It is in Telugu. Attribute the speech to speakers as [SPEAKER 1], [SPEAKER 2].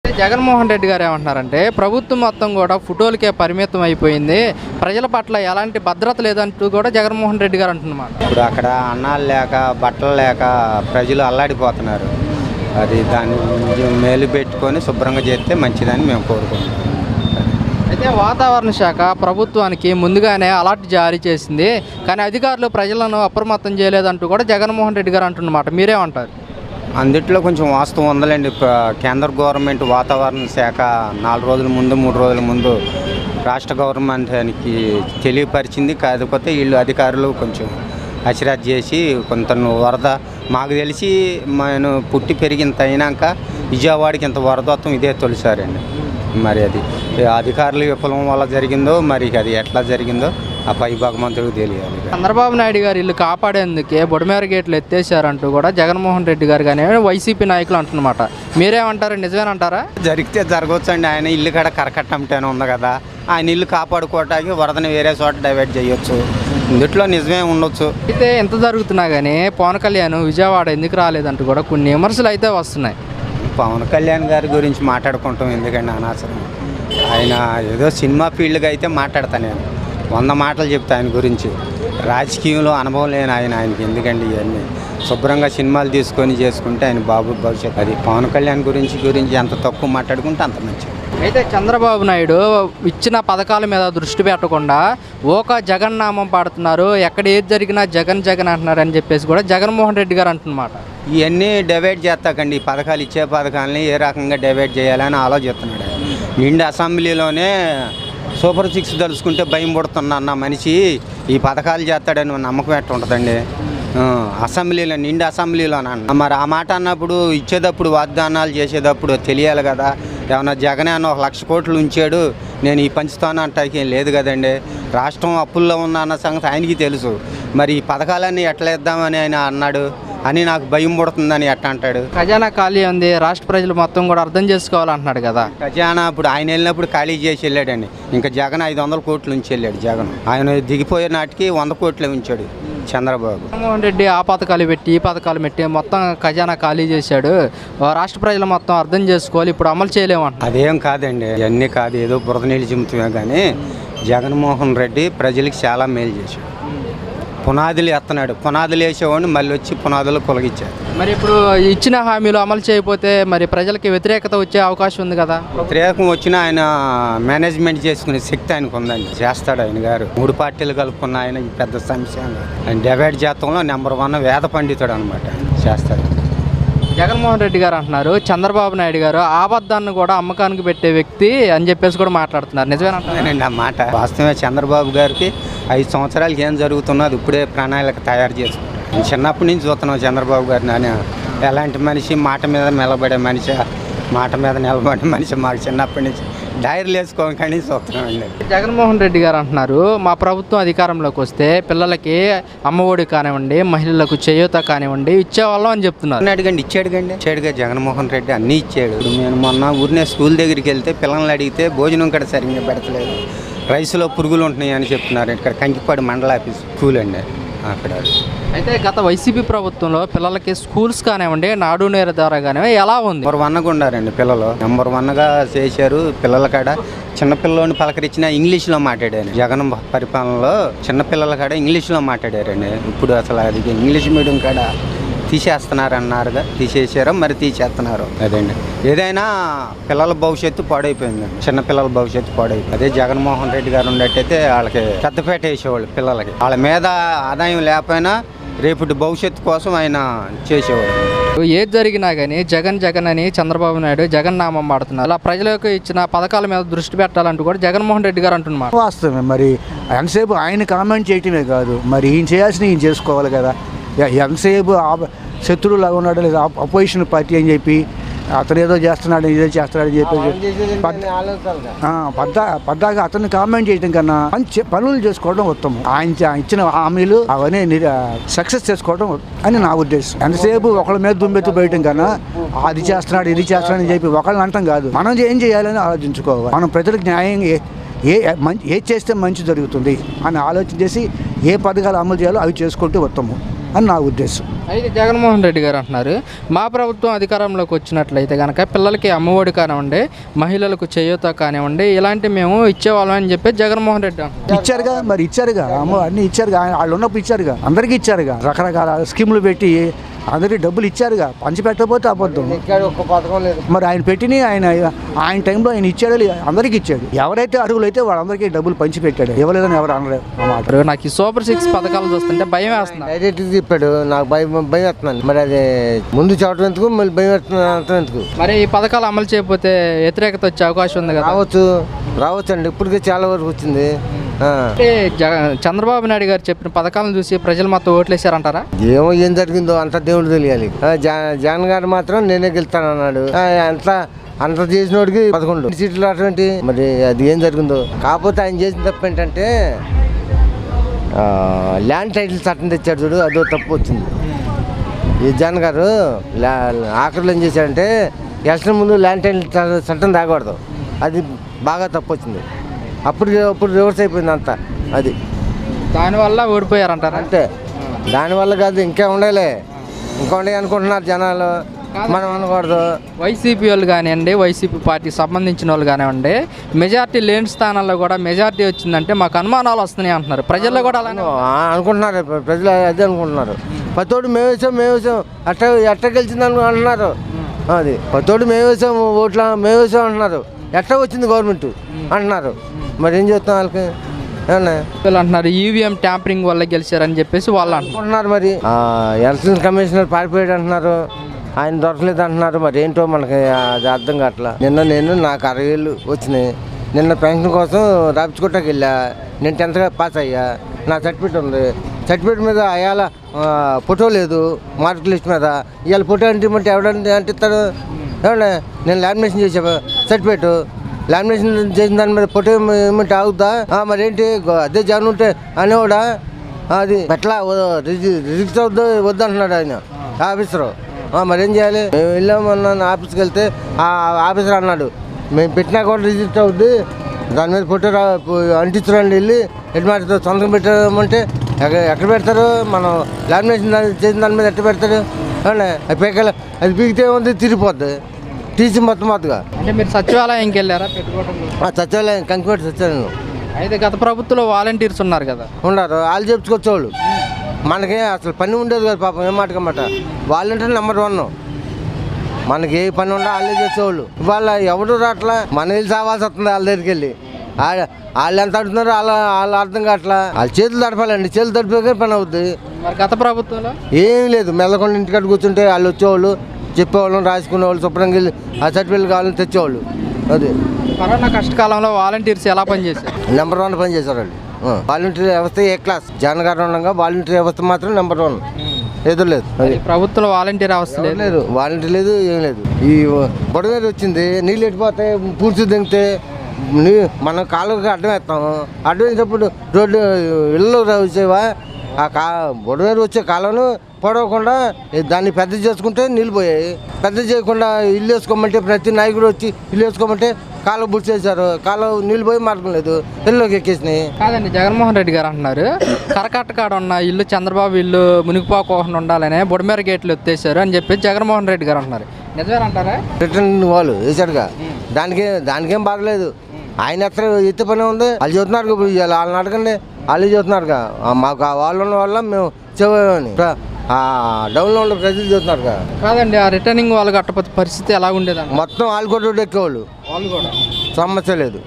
[SPEAKER 1] జగన్మోహన్ రెడ్డి గారు ఏమంటున్నారంటే ప్రభుత్వం మొత్తం కూడా ఫోటోలకే పరిమితం అయిపోయింది, ప్రజల పట్ల ఎలాంటి భద్రత లేదంటూ కూడా జగన్మోహన్ రెడ్డి గారు అంటున్నమాట.
[SPEAKER 2] ఇప్పుడు అక్కడ అన్నాలు లేక బట్టలు లేక ప్రజలు అల్లాడిపోతున్నారు. అది దాన్ని మేలు పెట్టుకొని శుభ్రంగా చేస్తే మంచిదని మేము కోరుకుంటున్నాం.
[SPEAKER 1] అయితే వాతావరణ శాఖ ప్రభుత్వానికి ముందుగానే అలర్ట్ జారీ చేసింది, కానీ అధికారులు ప్రజలను అప్రమత్తం చేయలేదంటూ కూడా జగన్మోహన్ రెడ్డి గారు అంటున్నమాట. మీరేమంటారు?
[SPEAKER 2] అందుట్లో కొంచెం వాస్తవం ఉందండి. కేంద్ర గవర్నమెంట్ వాతావరణ శాఖ 4 రోజుల ముందు 3 రోజుల ముందు రాష్ట్ర గవర్నమెంట్కి తెలియపరిచింది. కాకపోతే వీళ్ళు అధికారులు కొంచెం అశ్రద్ధ చేసి కొంత వరద మాకు తెలిసి నేను పుట్టి పెరిగినంత అయినాక విజయవాడకి ఇంత వరదత్వం ఇదే తొలిసారండి. మరి అది అధికారుల విఫలం వల్ల జరిగిందో మరి అది ఎట్లా జరిగిందో ఆ పై భగవంతుడికి తెలియాలి.
[SPEAKER 1] చంద్రబాబు నాయుడు గారు ఇల్లు కాపాడేందుకే బొడమేర గేట్లు ఎత్తేసారంటూ కూడా జగన్మోహన్ రెడ్డి గారు కానీ వైసీపీ నాయకులు అంటున్నమాట. మీరేమంటారు? నిజమేనంటారా?
[SPEAKER 2] జరిగితే జరగవచ్చండి. ఆయన ఇల్లు కాడ కరకట్టంటేనే ఉంది కదా, ఆయన ఇల్లు కాపాడుకోవటానికి వరదని వేరే చోట డైవర్ట్ చేయొచ్చు. ఇందుట్లో నిజమే ఉండొచ్చు.
[SPEAKER 1] అయితే ఎంత జరుగుతున్నా కానీ పవన్ కళ్యాణ్ విజయవాడ ఎందుకు రాలేదంటూ కూడా కొన్ని విమర్శలు అయితే వస్తున్నాయి.
[SPEAKER 2] పవన్ కళ్యాణ్ గారి గురించి మాట్లాడుకుంటాం ఎందుకండి అనవసరం. ఆయన ఏదో సినిమా ఫీల్డ్గా అయితే మాట్లాడతాను, నేను 100 మాటలు చెప్తా ఆయన గురించి. రాజకీయంలో అనుభవం లేని ఆయనకి ఎందుకండి ఇవన్నీ. శుభ్రంగా సినిమాలు తీసుకొని చేసుకుంటే ఆయన బాబు భవిష్యత్తు. అది పవన్ కళ్యాణ్ గురించి ఎంత తక్కువ మాట్లాడుకుంటే అంత మంచిది.
[SPEAKER 1] అయితే చంద్రబాబు నాయుడు ఇచ్చిన పథకాల మీద దృష్టి పెట్టకుండా జగన్ నామం పాడుతున్నారు, ఎక్కడ ఏది జరిగినా జగన్ జగన్ అంటున్నారు అని చెప్పేసి కూడా జగన్మోహన్ రెడ్డి గారు అంటున్నమాట.
[SPEAKER 2] ఇవన్నీ డివైడ్ చేస్తాకండి. ఈ పథకాలు ఇచ్చే పథకాలని ఏ రకంగా డివైడ్ చేయాలని ఆలోచిస్తున్నాడు. నిండు అసెంబ్లీలోనే సూపర్ 6 తలుచుకుంటే భయం పడుతున్నా అన్న మనిషి ఈ పథకాలు చేస్తాడని నమ్మకం ఎట్లా ఉంటుందండి? అసెంబ్లీలో నిండు అసెంబ్లీలోనే అన్న మరి ఆ మాట అన్నప్పుడు ఇచ్చేటప్పుడు వాగ్దానాలు చేసేటప్పుడు తెలియాలి కదా. ఏమన్నా జగనే అన్న 1,00,000 కోట్లు ఉంచాడు నేను ఈ పంచుతాను అంటానికి ఏం లేదు కదండి. రాష్ట్రం అప్పుల్లో ఉన్న అన్న సంగతి ఆయనకి తెలుసు. మరి ఈ పథకాలన్నీ ఎట్లా ఇద్దామని ఆయన అన్నాడు అని నాకు భయం పడుతుందని ఎట్లా అంటాడు?
[SPEAKER 1] ఖజానా ఖాళీ ఉంది, రాష్ట్ర ప్రజలు మొత్తం కూడా అర్థం చేసుకోవాలంటున్నాడు కదా.
[SPEAKER 2] ఖజానా ఇప్పుడు ఆయన వెళ్ళినప్పుడు ఖాళీ చేసి వెళ్ళాడండి. ఇంకా జగన్ 500 కోట్లు ఉంచి వెళ్ళాడు. జగన్ ఆయన దిగిపోయే నాటికి 100 కోట్లే ఉంచాడు చంద్రబాబు.
[SPEAKER 1] జగన్మోహన్ రెడ్డి ఆ పథకాలు పెట్టి ఈ పథకాలు పెట్టి మొత్తం ఖజానా ఖాళీ చేశాడు. రాష్ట్ర ప్రజలు మొత్తం అర్థం చేసుకోవాలి, ఇప్పుడు అమలు చేయలేమంట.
[SPEAKER 2] అదేం కాదండి, ఇవన్నీ కాదు, ఏదో బురద నీళ్ళు చిమ్ముతామే. కానీ జగన్మోహన్ రెడ్డి ప్రజలకి చాలా మేలు చేశాడు. పునాదులు ఎత్తనాడు, పునాదులు వేసేవాడిని మళ్ళీ వచ్చి పునాదులు కొలగిచ్చాడు.
[SPEAKER 1] మరి ఇప్పుడు ఇచ్చిన హామీలు అమలు చేయకపోతే మరి ప్రజలకి వ్యతిరేకత వచ్చే అవకాశం ఉంది కదా.
[SPEAKER 2] వ్యతిరేకం వచ్చినా ఆయన మేనేజ్మెంట్ చేసుకునే శక్తి ఆయనకు ఉందండి. చేస్తాడు ఆయన గారు. 3 పార్టీలు కలుపుకున్న ఆయన పెద్ద సమస్య. ఆయన డివైడ్ జాతంలో నెంబర్ 1 వేద పండితుడు అనమాట. చేస్తాడు.
[SPEAKER 1] జగన్మోహన్ రెడ్డి గారు అంటున్నారు చంద్రబాబు నాయుడు గారు ఆబద్ధాన్ని కూడా అమ్మకానికి పెట్టే వ్యక్తి అని చెప్పేసి కూడా మాట్లాడుతున్నారు.
[SPEAKER 2] నిజమేనండి ఆ మాట. వాస్తవమే. చంద్రబాబు గారికి 5 సంవత్సరాలకి ఏం జరుగుతున్నది ఇప్పుడే ప్రణాళిక తయారు చేసుకుంటారు. చిన్నప్పటి నుంచి చూస్తున్నాం చంద్రబాబు గారిని. ఆయన ఎలాంటి మనిషి, మాట మీద నిలబడే మనిషి, మాట మీద నిలబడే మనిషి. మాకు చిన్నప్పటి నుంచి డైరీలు వేసుకోవాలి కానీ చూస్తున్నామండి.
[SPEAKER 1] జగన్మోహన్ రెడ్డి గారు అంటున్నారు మా ప్రభుత్వం అధికారంలోకి వస్తే పిల్లలకి అమ్మఒడి కానివ్వండి, మహిళలకు చేయూత కానివ్వండి ఇచ్చేవాళ్ళం అని చెప్తున్నారు.
[SPEAKER 2] అడిగండి ఇచ్చాడుగా జగన్మోహన్ రెడ్డి, అన్నీ ఇచ్చాడు. నేను మొన్న ఊరినే స్కూల్ దగ్గరికి వెళ్తే పిల్లల్ని అడిగితే భోజనం కూడా సరిగ్గా పెడతలేదు, రైసులో పురుగులు ఉంటున్నాయి అని చెప్తున్నారు. ఇక్కడ కంకిపాడు మండల ఆఫీస్ స్కూల్ అండి అక్కడ.
[SPEAKER 1] అయితే గత వైసీపీ ప్రభుత్వంలో పిల్లలకి స్కూల్స్ కానివ్వండి, నాడు నేరు ద్వారా కానివ్వండి ఎలా ఉంది?
[SPEAKER 2] నెంబర్ 1గా ఉండారండి పిల్లలు. నెంబర్ 1గా చేశారు. పిల్లల కాడ చిన్నపిల్లని పలకరించిన ఇంగ్లీష్లో మాట్లాడారు. జగన్ పరిపాలనలో చిన్నపిల్లల కాడ ఇంగ్లీష్లో మాట్లాడారండి. ఇప్పుడు అసలు అది ఇంగ్లీష్ మీడియం కాడ తీసేస్తున్నారన్నారుగా, తీసేసారో మరి తీసేస్తున్నారు. అదండి ఏదైనా పిల్లల భవిష్యత్తు పాడైపోయింది. చిన్నపిల్లల భవిష్యత్తు పాడైపోయింది. అదే జగన్మోహన్ రెడ్డి గారు ఉండేటైతే వాళ్ళకి పెద్దపేట వేసేవాళ్ళు పిల్లలకి. వాళ్ళ మీద ఆదాయం లేకపోయినా రేపటి భవిష్యత్తు కోసం ఆయన చేసేవాడు.
[SPEAKER 1] ఏది జరిగినా కానీ జగన్ జగన్ అని చంద్రబాబు నాయుడు జగన్ నామం వాడుతున్నారు. అలా ప్రజలకు ఇచ్చిన పథకాల మీద దృష్టి పెట్టాలంటూ కూడా జగన్మోహన్ రెడ్డి గారు అంటున్నారు.
[SPEAKER 3] వాస్తవమే. మరి ఎంతసేపు ఆయన కామెంట్ చేయటమే కాదు, మరి ఈయన చేయాల్సిన ఈయన చేసుకోవాలి కదా. ఎంతసేపు శత్రువులాగా ఉన్నాడు లేదా అపోజిషన్ పార్టీ అని చెప్పి అతను ఏదో చేస్తున్నాడు ఇదే చేస్తున్నాడని చెప్పి పద్దాగా అతన్ని కామెంట్ చేయడం కన్నా మంచి పనులు చేసుకోవడం ఉత్తమం. ఆయన ఇచ్చిన హామీలు అవన్నీ సక్సెస్ చేసుకోవడం అని నా ఉద్దేశం. ఎంతసేపు ఒకళ్ళ మీద దుమ్మెత్తు పోయటం కన్నా అది చేస్తున్నాడు ఇది చేస్తున్నాడని చెప్పి ఒకళ్ళని అంటాం కాదు, మనం ఏం చేయాలని ఆలోచించుకోవాలి. మనం ప్రజలకు న్యాయం ఏది చేస్తే మంచి జరుగుతుంది అని ఆలోచన చేసి ఏ పథకాలు అమలు చేయాలో అవి చేసుకుంటూ ఉత్తమం. అని నా ఉద్దేశం.
[SPEAKER 1] అయితే జగన్మోహన్ రెడ్డి గారు అంటున్నారు, మా ప్రభుత్వం అధికారంలోకి వచ్చినట్లయితే కనుక పిల్లలకి అమ్మఒడి కానివ్వండి, మహిళలకు చేయూత కానివ్వండి, ఇలాంటివి మేము ఇచ్చేవాళ్ళం అని చెప్పి జగన్మోహన్ రెడ్డి అంటున్నారు.
[SPEAKER 3] ఇచ్చారుగా, మరి ఇచ్చారుగా, అమ్మో అన్నీ ఇచ్చారుగా, వాళ్ళు ఉన్నప్పుడు ఇచ్చారుగా, అందరికీ ఇచ్చారుగా, రకరకాల స్కీములు పెట్టి అందరికీ డబ్బులు ఇచ్చారుగా. పంచిపెట్టకపోతే అబద్ధం. మరి ఆయన పెట్టిన ఆయన టైంలో ఆయన ఇచ్చాడు, అందరికీ ఇచ్చాడు. ఎవరైతే అర్హులు అయితే వాళ్ళందరికీ డబ్బులు పంచిపెట్టాడు. ఇవ్వలేదని ఎవరు అనలేదు అన్నమాట.
[SPEAKER 1] నాకు ఈ సూపర్ 6 పథకాలు చూస్తుంటే భయం వేస్తుంది.
[SPEAKER 4] డైరెక్ట్ చెప్పాడు, నాకు భయం వేస్తున్నాను. మరి అది ముందు చూడటం ఎందుకు, మళ్ళీ భయం వేస్తున్నాను ఎందుకు?
[SPEAKER 1] మరి ఈ పథకాలు అమలు చేయకపోతే వ్యతిరేకత వచ్చే అవకాశం ఉంది కదా?
[SPEAKER 4] రావచ్చు అండి. ఇప్పటికే చాలా వరకు వచ్చింది.
[SPEAKER 1] అంటే చంద్రబాబు నాయుడు గారు చెప్పిన పథకాలను చూసి ప్రజలు మొత్తం ఓట్లేసారంటారా?
[SPEAKER 4] ఏం జరిగిందో అంత దేవుడు తెలియాలి. జగన్ గారు మాత్రం నేనే గెలుస్తాను అన్నాడు. అంత చేసినోడికి 11 సీట్లు అటువంటి. మరి అది ఏం జరిగిందో. కాకపోతే ఆయన చేసిన తప్పు ఏంటంటే ల్యాండ్ టైటిల్ చట్టం తెచ్చాడు చూడు, అదో తప్పు వచ్చింది. ఈ జగన్ గారు ఆఖరిలో ఏం చేశాడంటే ఎలక్షన్ ముందు ల్యాండ్ టైటిల్ చట్టం తాగకూడదు. అది బాగా తప్పు వచ్చింది. అప్పుడు రివర్స్ అయిపోయింది అంతా. అది
[SPEAKER 1] దానివల్ల ఓడిపోయారంటారా?
[SPEAKER 4] అంతే, దానివల్ల కాదు, ఇంకా ఉండాలి అనుకుంటున్నారు జనాలు. మనం అనకూడదు.
[SPEAKER 1] వైసీపీ వాళ్ళు కానివ్వండి, వైసీపీ పార్టీకి సంబంధించిన వాళ్ళు కానివ్వండి, మెజార్టీ లేని స్థానాల్లో కూడా మెజార్టీ వచ్చిందంటే మాకు అనుమానాలు వస్తున్నాయి అంటున్నారు. ప్రజల్లో కూడా అలానే
[SPEAKER 4] అనుకుంటున్నారు. ప్రజలు అదే అనుకుంటున్నారు. పతోడు మేము వేసాం ఎట్ట గెలిచింది అంటున్నారు. అది పతోడు మేము వేసాం, ఓట్ల మేము వేసాం అంటున్నారు. ఎట్లా వచ్చింది గవర్నమెంట్ అంటున్నారు. మరి ఏం చేస్తాం వాళ్ళకి?
[SPEAKER 1] వీళ్ళు అంటున్నారు ఈవీఎం ట్యాంపరింగ్ వల్ల గెలిచారని చెప్పేసి వాళ్ళు
[SPEAKER 4] అనుకుంటున్నారు. మరి ఎలక్షన్ కమిషనర్ పారిపోయాడు అంటున్నారు, ఆయన దొరకలేదు అంటున్నారు. మరి ఏంటో మనకి అది అర్థం కావట్లా. నేను నాకు 60 ఏళ్ళు వచ్చినాయి. నిన్న పెన్షన్ కోసం రాపించుకోవటానికి వెళ్ళా. నేను 10th పాస్ అయ్యా. నా సర్టిఫికేట్ ఉంది. సర్టిఫికేట్ మీద అయ్యాల ఫోటో లేదు మార్క్ లిస్ట్ మీద. ఇవాళ ఫోటో అంటే ఎవడంటే అంటిస్తారు? ఏమన్నా నేను లామినేషన్ చేసా సర్టిఫికేట్. లామినేషన్ చేసిన దాని మీద ఫోటో ఏమంటే ఆగుద్దా? మరి ఏంటి అదే జగన్ ఉంటే అనేవాడా? అది ఎట్లా రిజిస్టర్ వద్దంటున్నాడు ఆయన ఆఫీసరు. మరి ఏం చేయాలి? మేము వెళ్ళామన్నా ఆఫీస్కి వెళ్తే ఆ ఆఫీసర్ అన్నాడు మేము పెట్టినా కూడా రిజిస్టర్ అవుద్ది, దాని మీద ఫోటో అంటించరండి, వెళ్ళి హెడ్ మాస్టర్తో సొంతం పెట్టామంటే ఎక్కడ పెడతారు? మనం లామినేషన్ చేసిన దాని మీద ఎట్లా పెడతారు? అది పీకాల, అది పీకితే ఉంది తిరిగిపోద్ది టీసీ మొత్తంగా.
[SPEAKER 1] అంటే మీరు సచివాలయంకి వెళ్ళారా పెట్టుకోవడం?
[SPEAKER 4] సచివాలయం కంకిపెట్టి సచివాలయం.
[SPEAKER 1] అయితే గత ప్రభుత్వంలో వాలంటీర్స్ ఉన్నారు కదా,
[SPEAKER 4] ఉన్నారు. వాళ్ళు చెప్పుకొచ్చేవాళ్ళు. మనకి అసలు పని ఉండేది కదా పాపం. ఏం మాటకమాట వాలంటీర్ నెంబర్ 1. మనకి ఏ పని ఉండా వాళ్ళే చేసేవాళ్ళు. ఇవాళ ఎవరు రావట్లా, మన వెళ్ళి సావాల్సి వస్తుంది వాళ్ళ దగ్గరికి వెళ్ళి. వాళ్ళు ఎంత అడుగుతున్నారు వాళ్ళు అర్థం కావట్లా. వాళ్ళు చేతులు తడపాలండి, చేతులు తడిపోయి పని అవుద్ది.
[SPEAKER 1] మరి గత ప్రభుత్వంలో
[SPEAKER 4] ఏం లేదు. మెల్లకుండా ఇంటికాడ కూర్చుంటే వాళ్ళు వచ్చేవాళ్ళు, చెప్పేవాళ్ళు, రాసుకునేవాళ్ళు, శుభ్రంగా వెళ్ళి ఆ సర్టిఫికేట్ కావాలని తెచ్చేవాళ్ళు. అది
[SPEAKER 1] కరోనా కష్టకాలంలో వాలంటీర్స్ ఎలా పనిచేశారు?
[SPEAKER 4] నెంబర్ 1 పని చేశారు వాళ్ళు. వాలంటీర్ వ్యవస్థ ఏ క్లాస్. జగన్ గారు ఉండగా వాలంటీర్ వ్యవస్థ మాత్రం నెంబర్ 1. ఏదో లేదు. అది
[SPEAKER 1] ప్రభుత్వంలో వాలంటీర్ వ్యవస్థ
[SPEAKER 4] లేదు, వాలంటీర్ లేదు, ఏం లేదు. ఈ బుడమేరు వచ్చింది, నీళ్ళు ఎట్టిపోతాయి, పూడ్చి దింగితే మనం కాలువకి అడ్డం వేస్తాము. అడ్డం వేసినప్పుడు రోడ్డు ఇళ్ళలో వచ్చేవా? ఆ బుడమేరు వచ్చే కాలువను పొడవకుండా దాన్ని పెద్ద చేసుకుంటే నీళ్ళు పోయాయి. పెద్ద చేయకుండా ఇల్లు వేసుకోమంటే ప్రతి నాయకుడు వచ్చి ఇల్లు వేసుకోమంటే కాలువ బుడ్ చేశారు. కాలువ నీళ్ళు పోయి మార్గం లేదు, ఇల్లులోకి ఎక్కేసినాయి.
[SPEAKER 1] కాదండి, జగన్మోహన్ రెడ్డి గారు అంటున్నారు కరకట్టకాడ ఉన్న ఇల్లు చంద్రబాబు ఇల్లు మునిగిపోకుండా ఉండాలని బుడమేర గేట్లు ఎత్తేసారు అని చెప్పి జగన్మోహన్ రెడ్డి గారు అంటున్నారు. నిజమేనంటారా?
[SPEAKER 4] రిటర్న్ వాళ్ళు వేసాడుగా, దానికేం బాగలేదు. ఆయన ఎత్తే పని ఉంది. వాళ్ళు చూస్తున్నారు, వాళ్ళని అడగండి, వాళ్ళు చూస్తున్నారుగా. మాకు వాళ్ళు ఉన్న వల్ల మేము చెవని డౌన్లో ఉన్న ప్రజలు చూస్తున్నారు.
[SPEAKER 1] కాదండి, ఆ రిటర్నింగ్ వాళ్ళు కట్టకపోతే పరిస్థితి ఎలా ఉండేది?
[SPEAKER 4] మొత్తం వాళ్ళు కూడా ఎక్కేవాళ్ళు,
[SPEAKER 1] వాళ్ళు కూడా
[SPEAKER 4] సమస్య లేదు.